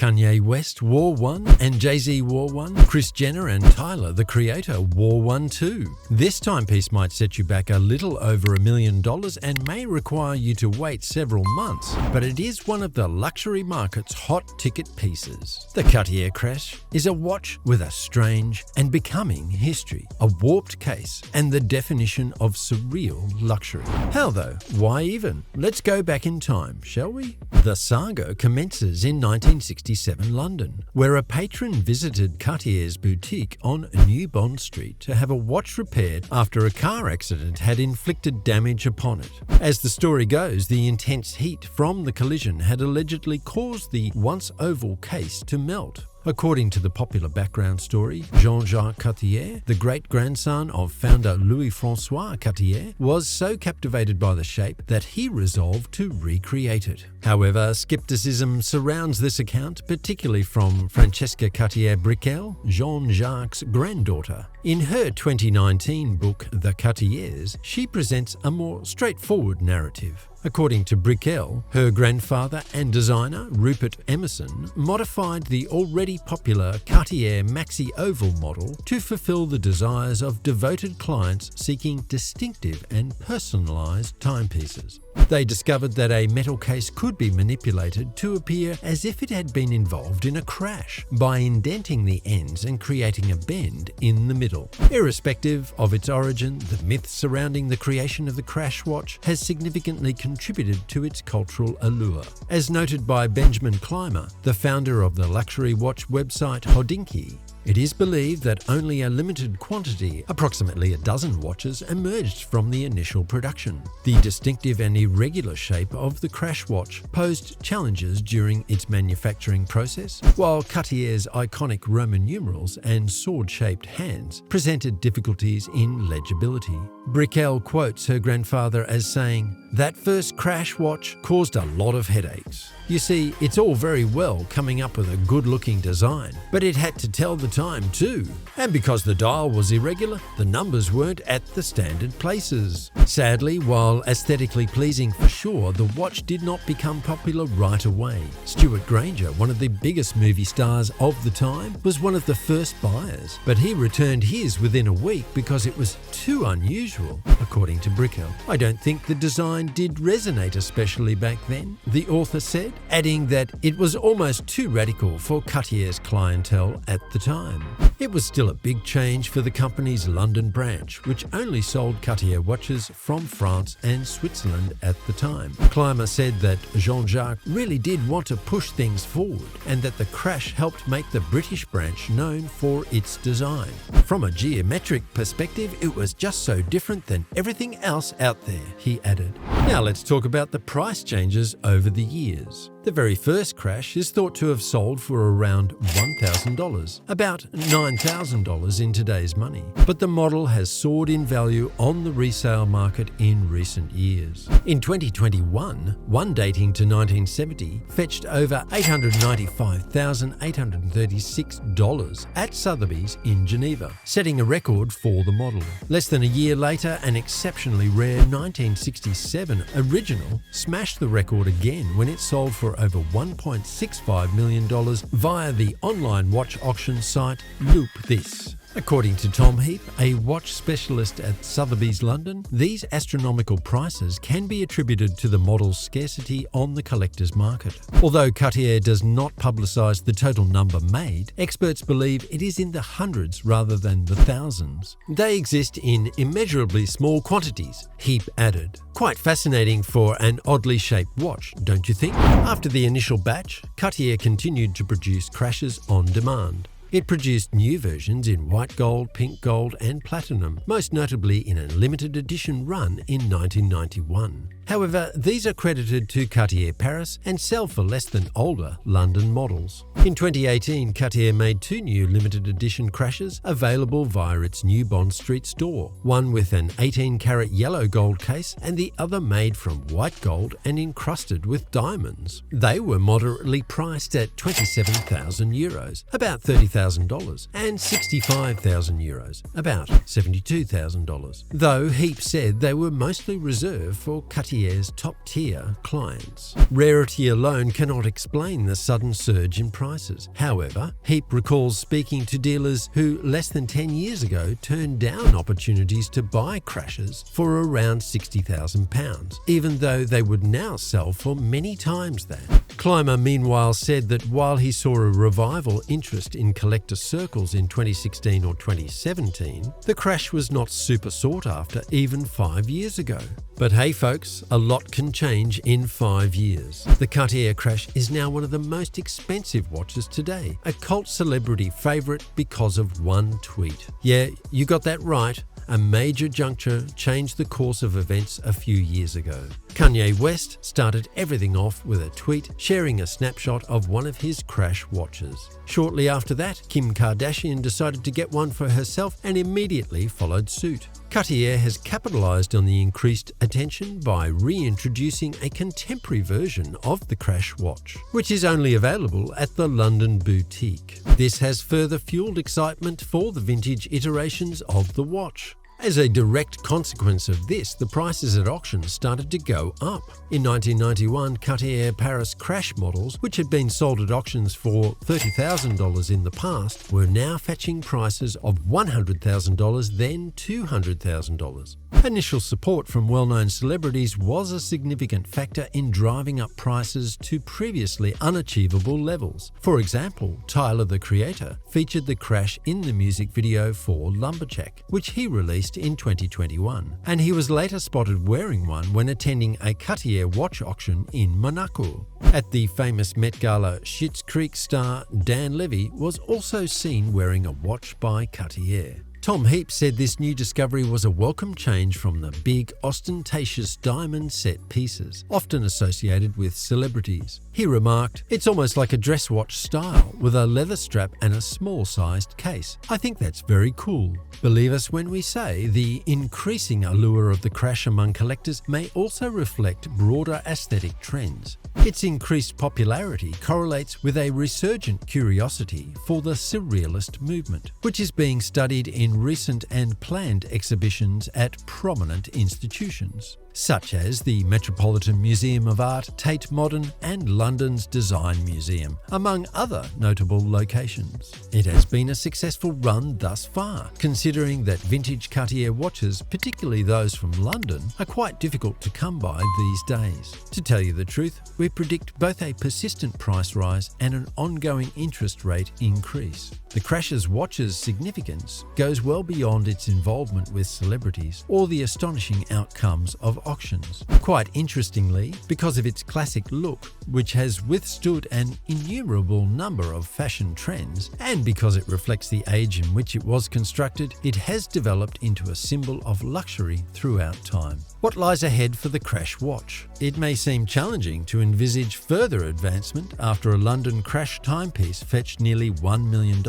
Kanye West wore one, and Jay-Z wore one. Kris Jenner and Tyler, the creator, wore one too. This timepiece might set you back a little over $1 million and may require you to wait several months, but it is one of the luxury market's hot ticket pieces. The Cartier Crash is a watch with a strange and becoming history, a warped case, and the definition of surreal luxury. How though? Why even? Let's go back in time, shall we? The saga commences in 1967 London, where a patron visited Cartier's boutique on New Bond Street to have a watch repaired after a car accident had inflicted damage upon it. As the story goes, the intense heat from the collision had allegedly caused the once oval case to melt. According to the popular background story, Jean-Jacques Cartier, the great-grandson of founder Louis-François Cartier, was so captivated by the shape that he resolved to recreate it. However, skepticism surrounds this account, particularly from Francesca Cartier-Brickell, Jean-Jacques' granddaughter. In her 2019 book, The Cartiers, she presents a more straightforward narrative. According to Brickell, her grandfather and designer, Rupert Emerson, modified the already popular Cartier Maxi Oval model to fulfill the desires of devoted clients seeking distinctive and personalized timepieces. They discovered that a metal case could be manipulated to appear as if it had been involved in a crash by indenting the ends and creating a bend in the middle. Irrespective of its origin, the myth surrounding the creation of the Crash watch has significantly contributed to its cultural allure. As noted by Benjamin Clymer, the founder of the luxury watch website Hodinkee, it is believed that only a limited quantity, approximately a dozen watches, emerged from the initial production. The distinctive and irregular shape of the Crash watch posed challenges during its manufacturing process, while Cartier's iconic Roman numerals and sword-shaped hands presented difficulties in legibility. Brickell quotes her grandfather as saying, "That first Crash watch caused a lot of headaches. You see, it's all very well coming up with a good-looking design, but it had to tell the time too. And because the dial was irregular, the numbers weren't at the standard places." Sadly, while aesthetically pleasing for sure, the watch did not become popular right away. Stuart Granger, one of the biggest movie stars of the time, was one of the first buyers, but he returned his within a week because it was too unusual, according to Brickell. "I don't think the design did resonate especially back then," the author said, adding that it was almost too radical for Cartier's clientele at the time. It was still a big change for the company's London branch, which only sold Cartier watches from France and Switzerland at the time. Clymer said that Jean-Jacques really did want to push things forward, and that the Crash helped make the British branch known for its design. "From a geometric perspective, it was just so different than everything else out there," he added. Now let's talk about the price changes over the years. The very first Crash is thought to have sold for around $1,000, about $9,000 in today's money. But the model has soared in value on the resale market in recent years. In 2021, one dating to 1970 fetched over $895,836 at Sotheby's in Geneva, setting a record for the model. Less than a year later, an exceptionally rare 1967 original smashed the record again when it sold for over $1.65 million via the online watch auction site Loop This. According to Tom Heap, a watch specialist at Sotheby's London, these astronomical prices can be attributed to the model's scarcity on the collector's market. Although Cartier does not publicize the total number made, experts believe it is in the hundreds rather than the thousands. They exist in immeasurably small quantities, Heap added. Quite fascinating for an oddly shaped watch, don't you think? After the initial batch, Cartier continued to produce Crashes on demand. It produced new versions in white gold, pink gold, and platinum, most notably in a limited edition run in 1991. However, these are credited to Cartier Paris and sell for less than older London models. In 2018, Cartier made two new limited edition Crashes available via its New Bond Street store, one with an 18-carat yellow gold case and the other made from white gold and encrusted with diamonds. They were moderately priced at €27,000, about $30,000, and €65,000, about $72,000, though Heap said they were mostly reserved for Cartier Cartier's top-tier clients. Rarity alone cannot explain the sudden surge in prices. However, Heap recalls speaking to dealers who less than 10 years ago turned down opportunities to buy Crashes for around £60,000, even though they would now sell for many times that. Clymer meanwhile said that while he saw a revival interest in collector circles in 2016 or 2017, the Crash was not super sought after even 5 years ago. But hey folks, a lot can change in 5 years. The Cartier Crash is now one of the most expensive watches today, a cult celebrity favorite because of one tweet. Yeah, you got that right. A major juncture changed the course of events a few years ago. Kanye West started everything off with a tweet sharing a snapshot of one of his Crash watches. Shortly after that, Kim Kardashian decided to get one for herself and immediately followed suit. Cartier has capitalized on the increased attention by reintroducing a contemporary version of the Crash watch, which is only available at the London boutique. This has further fueled excitement for the vintage iterations of the watch. As a direct consequence of this, the prices at auction started to go up. In 1991, Cartier Paris Crash models, which had been sold at auctions for $30,000 in the past, were now fetching prices of $100,000, then $200,000. Initial support from well-known celebrities was a significant factor in driving up prices to previously unachievable levels. For example, Tyler, the Creator, featured the Crash in the music video for Lumberjack, which he released in 2021, and he was later spotted wearing one when attending a Cartier watch auction in Monaco. At the famous Met Gala, Schitt's Creek star Dan Levy was also seen wearing a watch by Cartier. Tom Heap said this new discovery was a welcome change from the big, ostentatious diamond set pieces, often associated with celebrities. He remarked, "It's almost like a dress watch style, with a leather strap and a small-sized case. I think that's very cool." Believe us when we say the increasing allure of the Crash among collectors may also reflect broader aesthetic trends. Its increased popularity correlates with a resurgent curiosity for the Surrealist movement, which is being studied in recent and planned exhibitions at prominent institutions, such as the Metropolitan Museum of Art, Tate Modern, and London's Design Museum, among other notable locations. It has been a successful run thus far, considering that vintage Cartier watches, particularly those from London, are quite difficult to come by these days. To tell you the truth, we predict both a persistent price rise and an ongoing interest rate increase. The Crash's watch's significance goes well beyond its involvement with celebrities or the astonishing outcomes of auctions. Quite interestingly, because of its classic look, which has withstood an innumerable number of fashion trends, and because it reflects the age in which it was constructed, it has developed into a symbol of luxury throughout time. What lies ahead for the Crash watch? It may seem challenging to envisage further advancement after a London Crash timepiece fetched nearly $1 million,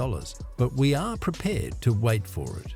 but we are prepared to wait for it.